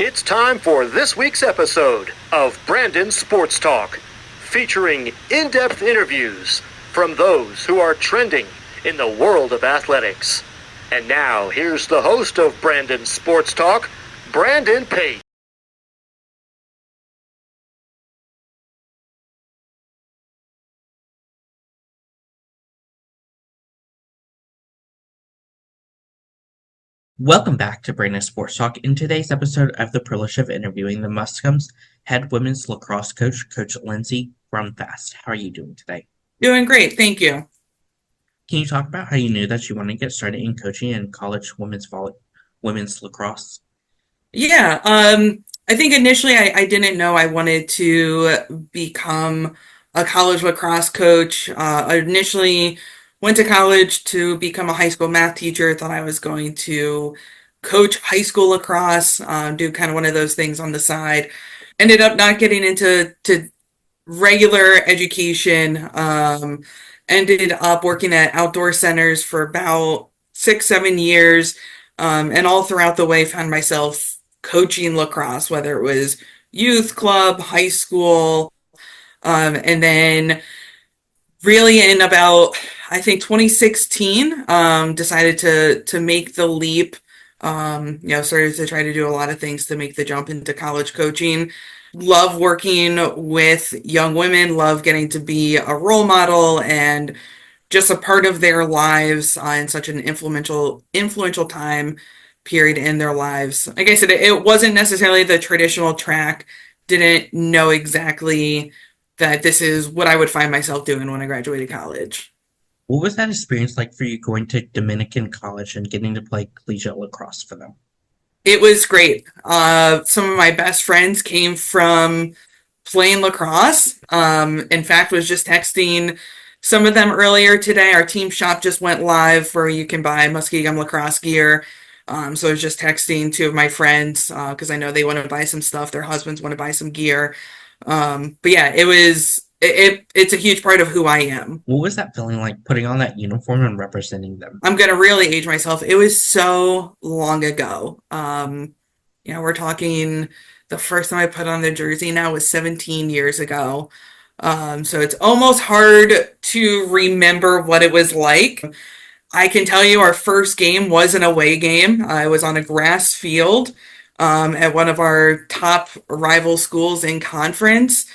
It's time for this week's episode of Brandon Sports Talk, featuring in-depth interviews from those who are trending in the world of athletics. And now, here's the host of Brandon Sports Talk, Brandon Pate. Welcome back to Brandon Sports Talk. In today's episode, I have the privilege of interviewing the Muskingum's head women's lacrosse coach, Coach Lindsey Grundfast. How are you doing today? Doing great, thank you. Can you talk about how you knew that you wanted to get started in coaching in college women's lacrosse? Yeah, I think initially I didn't know I wanted to become a college lacrosse coach. I initially went to college to become a high school math teacher, thought I was going to coach high school lacrosse, do kind of one of those things on the side. Ended up not getting into regular education. Ended up working at outdoor centers for about 6, 7 years. And all throughout the way found myself coaching lacrosse, whether it was youth club, high school, and then really in about I think 2016, decided to make the leap. Started to try to do a lot of things to make the jump into college coaching. Love working with young women, love getting to be a role model and just a part of their lives in such an influential time period in their lives. Like I said, it wasn't necessarily the traditional track. Didn't know exactly that this is what I would find myself doing when I graduated college. What was that experience like for you going to Dominican College and getting to play collegiate lacrosse for them? It was great. Some of my best friends came from playing lacrosse. In fact, was just texting some of them earlier today. Our team shop just went live where you can buy Muskingum lacrosse gear. So I was just texting two of my friends because I know they want to buy some stuff. Their husbands want to buy some gear. But yeah, it's a huge part of who I am. What was that feeling like putting on that uniform and representing them? I'm gonna really age myself. It was so long ago. We're talking the first time I put on the jersey now was 17 years ago. So it's almost hard to remember what it was like. I can tell you our first game was an away game. I was on a grass field at one of our top rival schools in conference.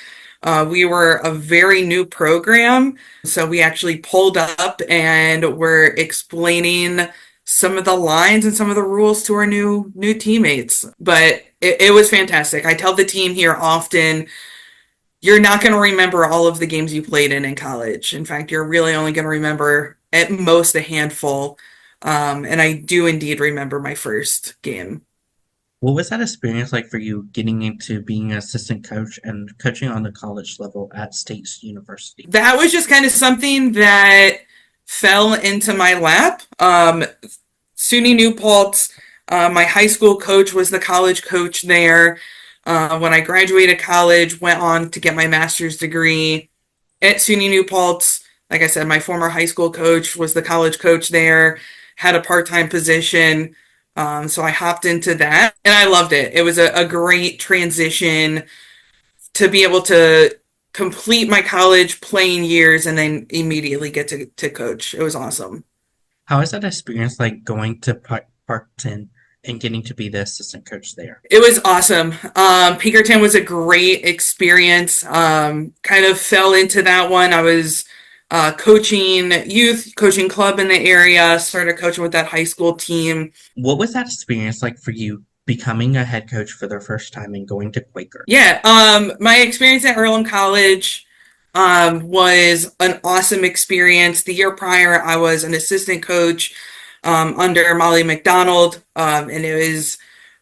We were a very new program, so we actually pulled up and were explaining some of the lines and some of the rules to our new teammates. But it was fantastic. I tell the team here often, you're not going to remember all of the games you played in college. In fact, you're really only going to remember at most a handful. And I do indeed remember my first game. What was that experience like for you getting into being an assistant coach and coaching on the college level at State University? That was just kind of something that fell into my lap. SUNY New Paltz, my high school coach was the college coach there. When I graduated college, went on to get my master's degree at SUNY New Paltz. Like I said, my former high school coach was the college coach there, had a part-time position. So I hopped into that and I loved it. It was a great transition to be able to complete my college playing years and then immediately get to coach. It was awesome. How is that experience like going to Parkton and getting to be the assistant coach there? It was awesome. Pinkerton was a great experience. Kind of fell into that one. I was coaching youth, coaching club in the area, started coaching with that high school team. What was that experience like for you becoming a head coach for the first time and going to Quaker? Yeah, my experience at Earlham College was an awesome experience. The year prior, I was an assistant coach under Molly McDonald, and it was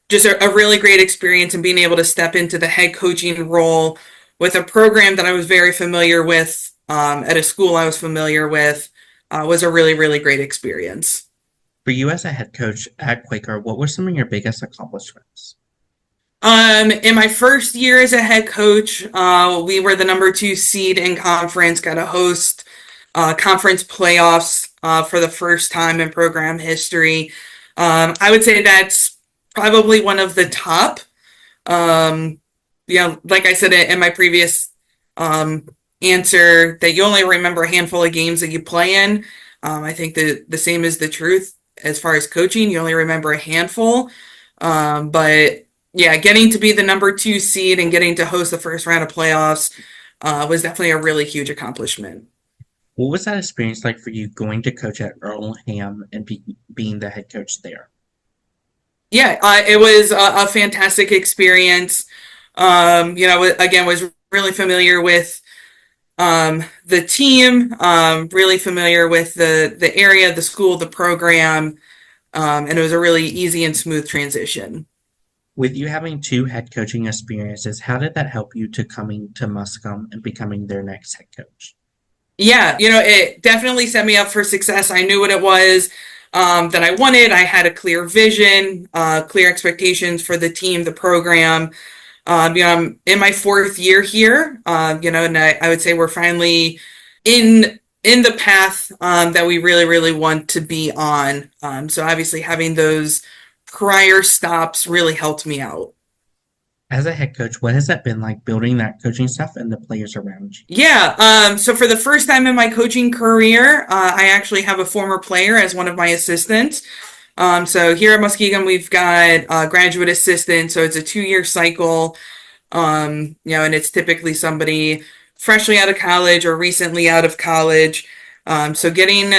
just a really great experience and being able to step into the head coaching role with a program that I was very familiar with at a school I was familiar with was a really, really great experience. For you as a head coach at Quaker, what were some of your biggest accomplishments? In my first year as a head coach, we were the number 2 seed in conference, got to host conference playoffs for the first time in program history. I would say that's probably one of the top Um, like I said in my previous um, answer, that you only remember a handful of games that you play in. I think that the same is the truth as far as coaching. You only remember a handful. But yeah, getting to be the number two seed and getting to host the first round of playoffs was definitely a really huge accomplishment. What was that experience like for you going to coach at Earlham and being the head coach there? Yeah, it was a fantastic experience. Again, was really familiar with the team, really familiar with the area, the school, the program, and it was a really easy and smooth transition. With you having two head coaching experiences, how did that help you to coming to Muskingum and becoming their next head coach? Yeah, it definitely set me up for success. I knew what it was that I wanted. I had a clear vision, clear expectations for the team, the program. I'm in my fourth year here, and I would say we're finally in the path that we really, really want to be on. So obviously having those prior stops really helped me out. As a head coach, what has that been like building that coaching staff and the players around you? Yeah, so for the first time in my coaching career, I actually have a former player as one of my assistants. So here at Muskingum, we've got graduate assistants, so it's a 2-year cycle. And it's typically somebody freshly out of college or recently out of college. So getting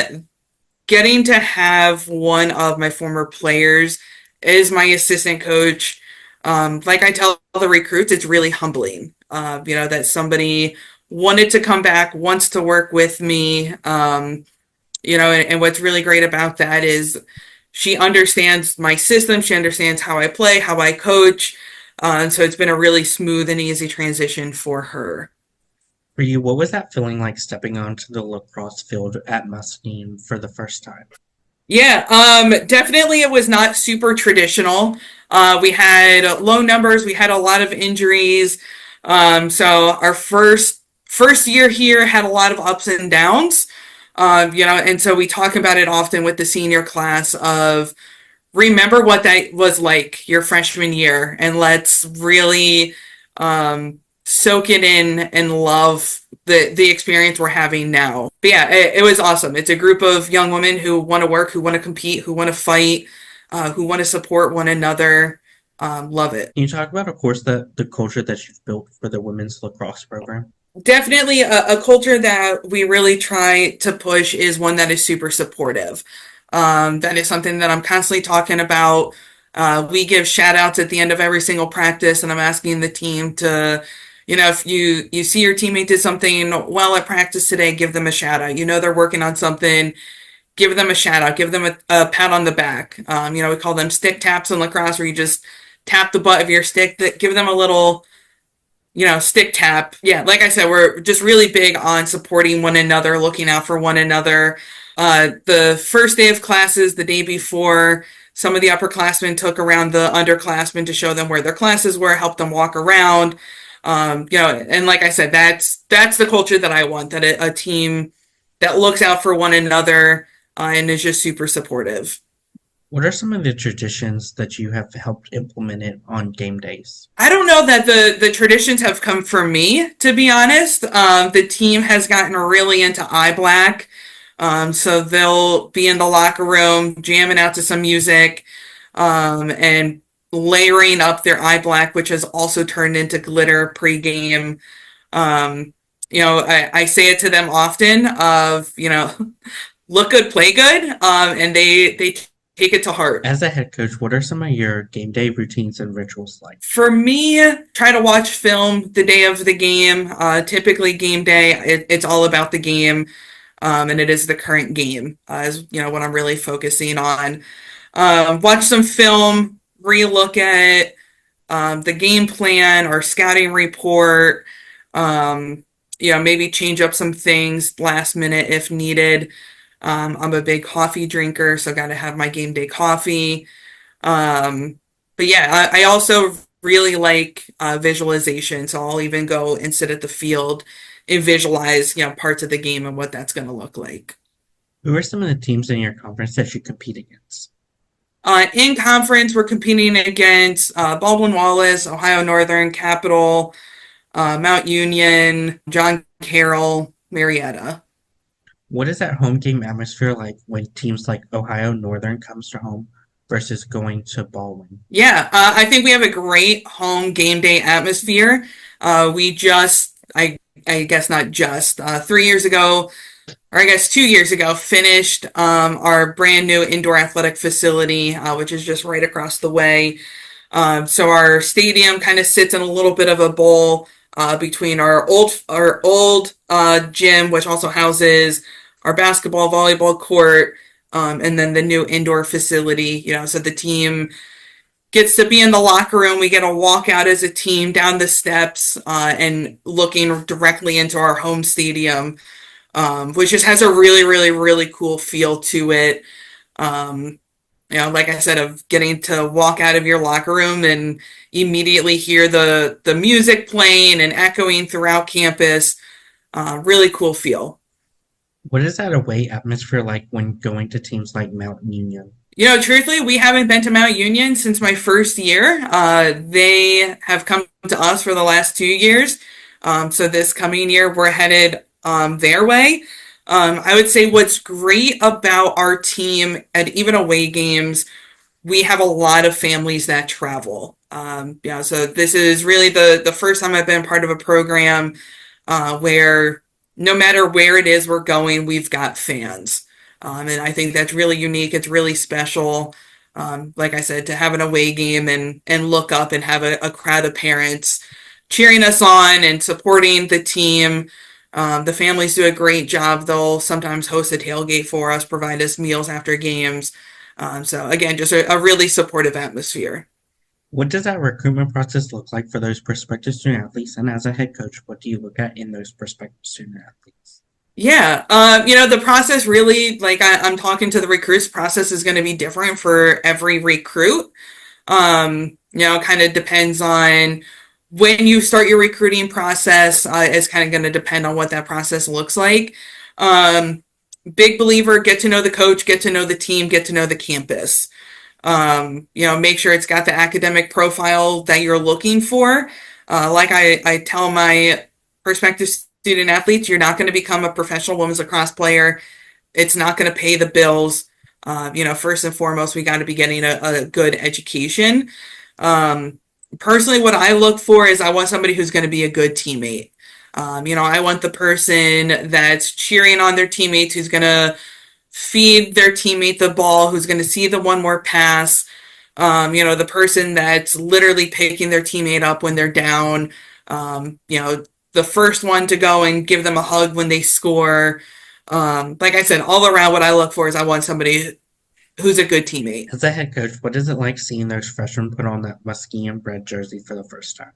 to have one of my former players as my assistant coach, like I tell the recruits, it's really humbling. That somebody wanted to come back, wants to work with me. And what's really great about that is she understands my system. She understands how I play, how I coach. And so it's been a really smooth and easy transition for her. For you, what was that feeling like stepping onto the lacrosse field at Muskingum for the first time? Yeah, definitely it was not super traditional. We had low numbers, we had a lot of injuries. So our first year here had a lot of ups and downs. And so we talk about it often with the senior class of remember what that was like your freshman year and let's really soak it in and love the experience we're having now. But yeah, it was awesome. It's a group of young women who want to work, who want to compete, who want to fight, who want to support one another. Love it. Can you talk about, of course, the culture that you've built for the women's lacrosse program? Definitely a culture that we really try to push is one that is super supportive. That is something that I'm constantly talking about. We give shout outs at the end of every single practice, and I'm asking the team to, if you see your teammate did something well at practice today, give them a shout out. They're working on something, give them a shout out, give them a pat on the back. We call them stick taps in lacrosse, where you just tap the butt of your stick. That give them a little stick tap. Yeah, like I said, we're just really big on supporting one another, looking out for one another. The first day of classes, the day before, some of the upperclassmen took around the underclassmen to show them where their classes were, help them walk around. And like I said, that's the culture that I want, that a team that looks out for one another and is just super supportive. What are some of the traditions that you have helped implement it on game days? I don't know that the traditions have come from me, to be honest. The team has gotten really into eye black. So they'll be in the locker room jamming out to some music and layering up their eye black, which has also turned into glitter pregame. I say it to them often of, look good, play good. And they take it to heart. As a head coach, what are some of your game day routines and rituals like? For me, try to watch film the day of the game. Typically, game day, it's all about the game, and it is the current game, is what I'm really focusing on. Watch some film, relook at the game plan or scouting report. Maybe change up some things last minute if needed. I'm a big coffee drinker, so got to have my game day coffee. But yeah, I also really like visualization, so I'll even go and sit at the field and visualize, parts of the game and what that's going to look like. Who are some of the teams in your conference that you compete against? In conference, we're competing against Baldwin-Wallace, Ohio Northern, Capital, Mount Union, John Carroll, Marietta. What is that home game atmosphere like when teams like Ohio Northern comes to home versus going to Baldwin? Yeah, I think we have a great home game day atmosphere. We just, I guess not just, 3 years ago, or I guess 2 years ago, finished our brand new indoor athletic facility, which is just right across the way. So our stadium kind of sits in a little bit of a bowl between our old gym, which also houses our basketball, volleyball court, and then the new indoor facility. So the team gets to be in the locker room. We get to walk out as a team down the steps and looking directly into our home stadium, which just has a really, really, really cool feel to it. Um, like I said, of getting to walk out of your locker room and immediately hear the music playing and echoing throughout campus. Really cool feel. What is that away atmosphere like when going to teams like Mount Union? Truthfully, we haven't been to Mount Union since my first year. They have come to us for the last 2 years. So this coming year, we're headed their way. I would say what's great about our team at even away games, we have a lot of families that travel. So this is really the first time I've been part of a program where no matter where it is we're going, we've got fans. And I think that's really unique. It's really special. Like I said, to have an away game and look up and have a crowd of parents cheering us on and supporting the team. The families do a great job. They'll sometimes host a tailgate for us, provide us meals after games. So again, just a really supportive atmosphere. What does that recruitment process look like for those prospective student athletes? And as a head coach, what do you look at in those prospective student athletes? Yeah, the process really, like I'm talking to the recruits, process is going to be different for every recruit. Kind of depends on when you start your recruiting process. It's kind of going to depend on what that process looks like. Um, Big believer, get to know the coach, get to know the team, get to know the campus. Make sure it's got the academic profile that you're looking for. Like I tell my prospective student athletes, you're not going to become a professional women's lacrosse player. It's not going to pay the bills. First and foremost, we got to be getting a good education. Personally, what I look for is I want somebody who's going to be a good teammate. I want the person that's cheering on their teammates, who's going to feed their teammate the ball, who's going to see the one more pass. The person that's literally picking their teammate up when they're down. The first one to go and give them a hug when they score. Like I said, all around what I look for is I want somebody who's a good teammate. As a head coach, what is it like seeing those freshmen put on that Muskingum red jersey for the first time?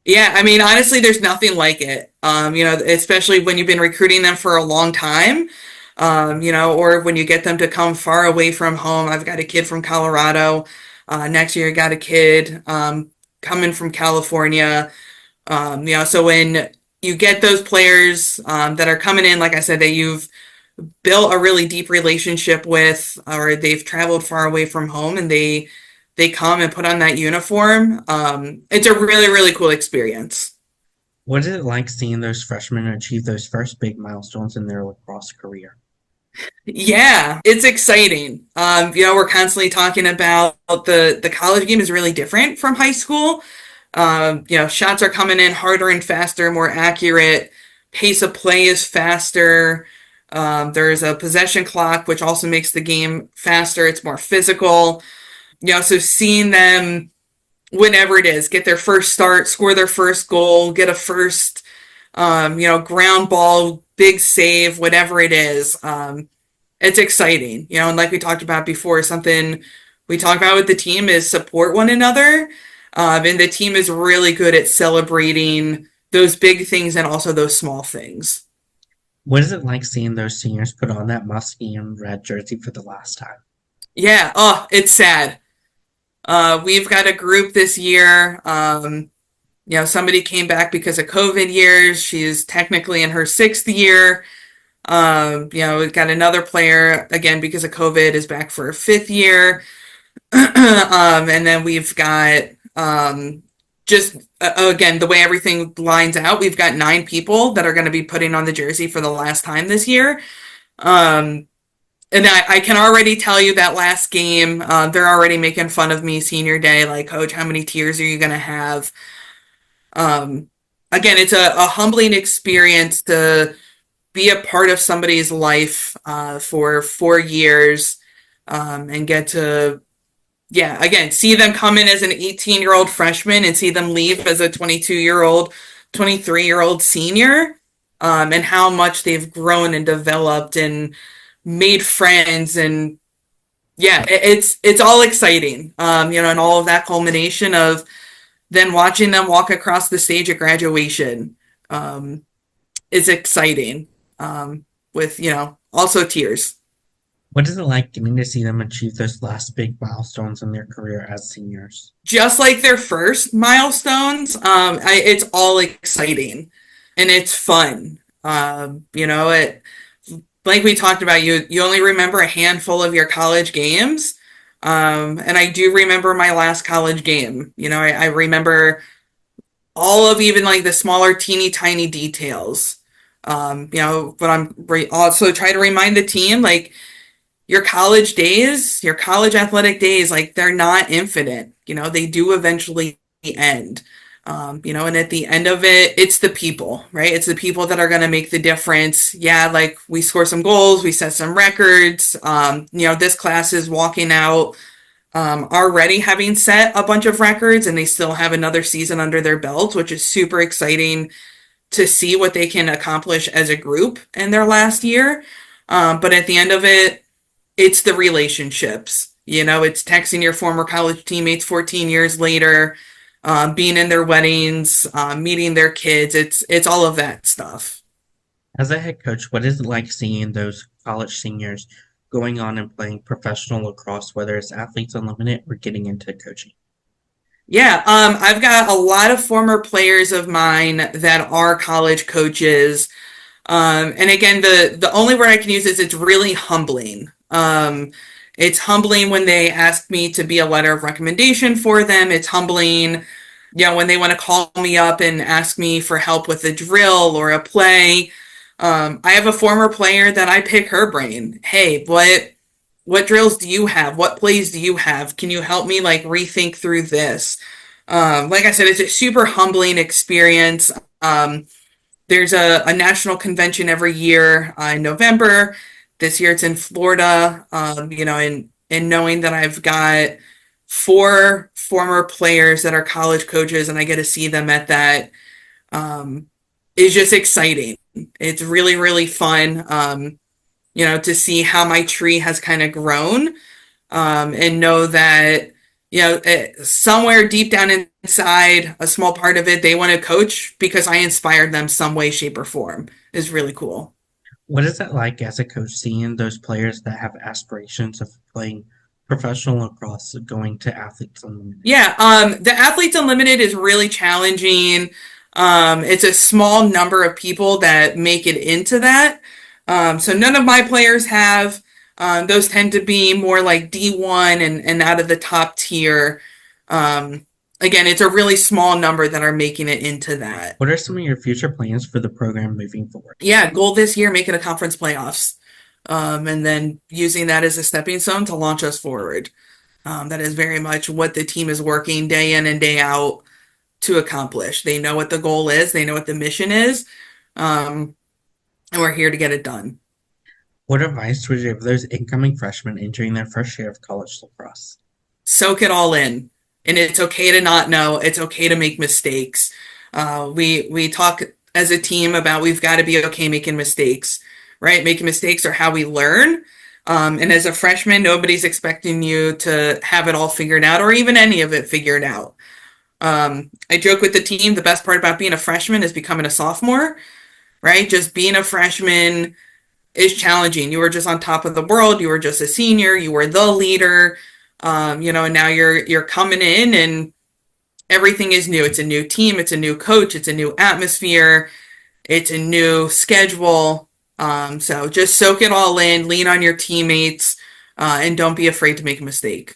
Yeah, I mean, honestly, there's nothing like it. Especially when you've been recruiting them for a long time. Or when you get them to come far away from home. I've got a kid from Colorado. Next year, I got a kid coming from California. So when you get those players that are coming in, like I said, that you've built a really deep relationship with, or they've traveled far away from home, and they come and put on that uniform. It's a really, really cool experience. What is it like seeing those freshmen achieve those first big milestones in their lacrosse career? Yeah, it's exciting. We're constantly talking about the college game is really different from high school. Shots are coming in harder and faster, more accurate. Pace of play is faster. There's a possession clock, which also makes the game faster. It's more physical. So seeing them, whenever it is, get their first start, score their first goal, get a first, ground ball, big save, whatever it is. It's exciting, and like we talked about before, something we talk about with the team is support one another. And the team is really good at celebrating those big things and also those small things. What is it like seeing those seniors put on that Muskingum red jersey for the last time? Yeah, oh, it's sad. We've got a group this year. Somebody came back because of COVID years. She's technically in her 6th year. We've got another player, again, because of COVID, is back for a 5th year. And then we've got just again the way everything lines out. We've got 9 people that are going to be putting on the jersey for the last time this year. Um, and I can already tell you that last game, they're already making fun of me senior day. Like, Coach, how many tears are you going to have? Um, Again, it's a humbling experience to be a part of somebody's life for 4 years and get to, yeah, again, see them come in as an 18-year-old freshman and see them leave as a 22-year-old, 23-year-old senior, and how much they've grown and developed and made friends. And yeah, it's all exciting, and all of that culmination of then watching them walk across the stage at graduation um, is exciting, with, also tears. What is it like getting to see them achieve those last big milestones in their career as seniors? Just like their first milestones, it's all exciting and it's fun. It, like we talked about, you only remember a handful of your college games. And I do remember my last college game. I remember all of even like the smaller, teeny tiny details. But also try to remind the team, like, your college days, your college athletic days, like, they're not infinite. They do eventually end. And at the end of it, it's the people, right? It's the people that are going to make the difference. Yeah, like, we score some goals, we set some records. This class is walking out already having set a bunch of records, and they still have another season under their belts, which is super exciting to see what they can accomplish as a group in their last year. But at the end of it, it's the relationships. It's texting your former college teammates 14 years later, being in their weddings, meeting their kids. It's all of that stuff. As a head coach, what is it like seeing those college seniors going on and playing professional lacrosse, whether it's Athletes Unlimited or getting into coaching? Yeah, I've got a lot of former players of mine that are college coaches. And again, the only word I can use is it's really humbling. It's humbling when they ask me to be a letter of recommendation for them. It's humbling, when they want to call me up and ask me for help with a drill or a play. I have a former player that I pick her brain. Hey, what drills do you have? What plays do you have? Can you help me, like, rethink through this? Like I said, it's a super humbling experience. There's a national convention every year in November. This year it's in Florida. And knowing that I've got 4 former players that are college coaches and I get to see them at that is just exciting. It's really, really fun, to see how my tree has kind of grown, and know that, somewhere deep down inside, a small part of it, they want to coach because I inspired them some way, shape, or form is really cool. What is it like as a coach seeing those players that have aspirations of playing professional lacrosse going to Athletes Unlimited? Yeah, the Athletes Unlimited is really challenging. It's a small number of people that make it into that. So none of my players have. Those tend to be more like D1 and out of the top tier. Again, it's a really small number that are making it into that. What are some of your future plans for the program moving forward? Yeah, goal this year, making a conference playoffs. And then using that as a stepping stone to launch us forward. That is very much what the team is working day in and day out to accomplish. They know what the goal is, they know what the mission is, and we're here to get it done. What advice would you give those incoming freshmen entering their first year of college lacrosse? Soak it all in. And it's okay to not know. It's okay to make mistakes. We talk as a team about we've got to be okay making mistakes, right? Making mistakes are how we learn. And as a freshman, nobody's expecting you to have it all figured out or even any of it figured out. I joke with the team, the best part about being a freshman is becoming a sophomore, right? Just being a freshman is challenging. You were just on top of the world. You were just a senior. You were the leader. And now you're coming in and everything is new. It's a new team. It's a new coach. It's a new atmosphere. It's a new schedule. So just soak it all in, lean on your teammates, and don't be afraid to make a mistake.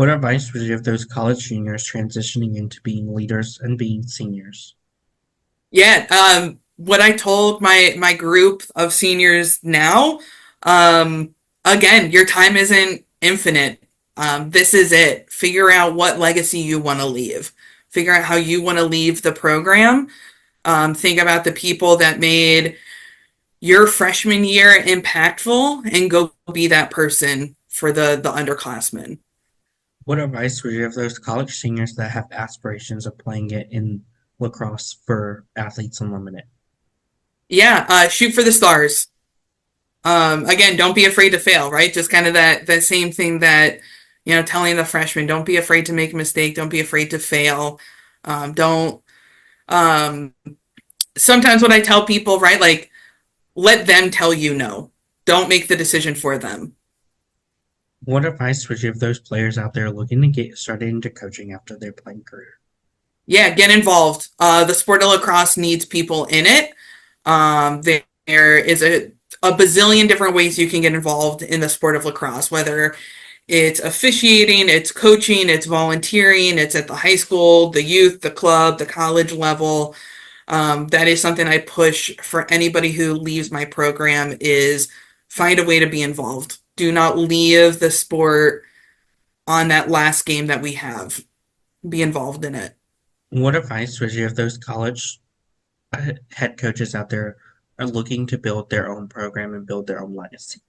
What advice would you give those college juniors transitioning into being leaders and being seniors? Yeah, what I told my group of seniors now, um, again, your time isn't infinite. This is it. Figure out what legacy you want to leave. Figure out how you want to leave the program. Think about the people that made your freshman year impactful and go be that person for the underclassmen. What advice would you give those college seniors that have aspirations of playing it in lacrosse for Athletes Unlimited? Yeah, shoot for the stars. Again, don't be afraid to fail, right? Just kind of that same thing that, telling the freshmen, don't be afraid to make a mistake, don't be afraid to fail. Don't um Sometimes what I tell people, right, like let them tell you no. Don't make the decision for them. What advice would you give those players out there looking to get started into coaching after their playing career? Yeah, get involved. The sport of lacrosse needs people in it. There is a bazillion different ways you can get involved in the sport of lacrosse, whether it's officiating, it's coaching, it's volunteering, it's at the high school, the youth, the club, the college level. That is something I push for anybody who leaves my program is find a way to be involved. Do not leave the sport on that last game that we have. Be involved in it. What advice would you give those college head coaches out there are looking to build their own program and build their own legacy?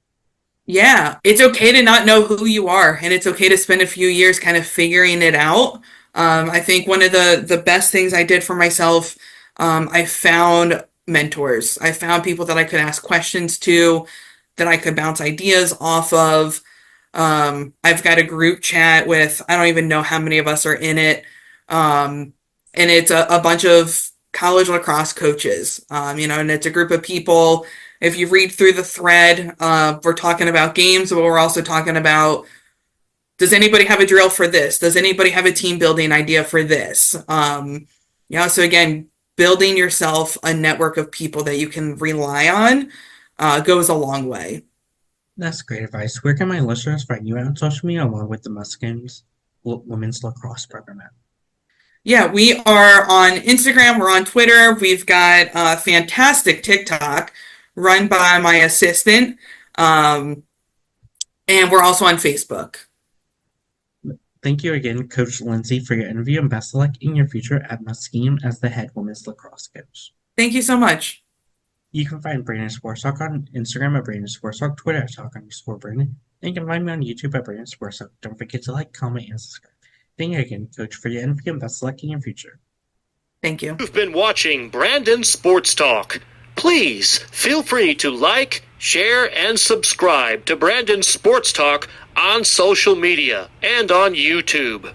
Yeah, it's okay to not know who you are, and it's okay to spend a few years kind of figuring it out. I think one of the best things I did for myself, I found mentors. I found people that I could ask questions to, that I could bounce ideas off of. I've got a group chat with, I don't even know how many of us are in it. And it's a bunch of college lacrosse coaches, and it's a group of people. If you read through the thread, we're talking about games, but we're also talking about, does anybody have a drill for this? Does anybody have a team building idea for this? So again, building yourself a network of people that you can rely on goes a long way. That's great advice. Where can my listeners find you on social media along with the Muskingum's women's lacrosse program at? Yeah, we are on Instagram, we're on Twitter, we've got a fantastic TikTok run by my assistant, and we're also on Facebook. Thank you again, Coach Lindsey, for your interview, and best of luck in your future at Muskingum as the head women's lacrosse coach. Thank you so much. You can find Brandon Sports Talk on Instagram at Brandon Sports Talk, Twitter at Talk_Brandon, and you can find me on YouTube at Brandon Sports Talk. Don't forget to like, comment, and subscribe. Thank you again, Coach, for your interview, and best of luck in your future. Thank you. You've been watching Brandon Sports Talk. Please feel free to like, share, and subscribe to Brandon Sports Talk on social media and on YouTube.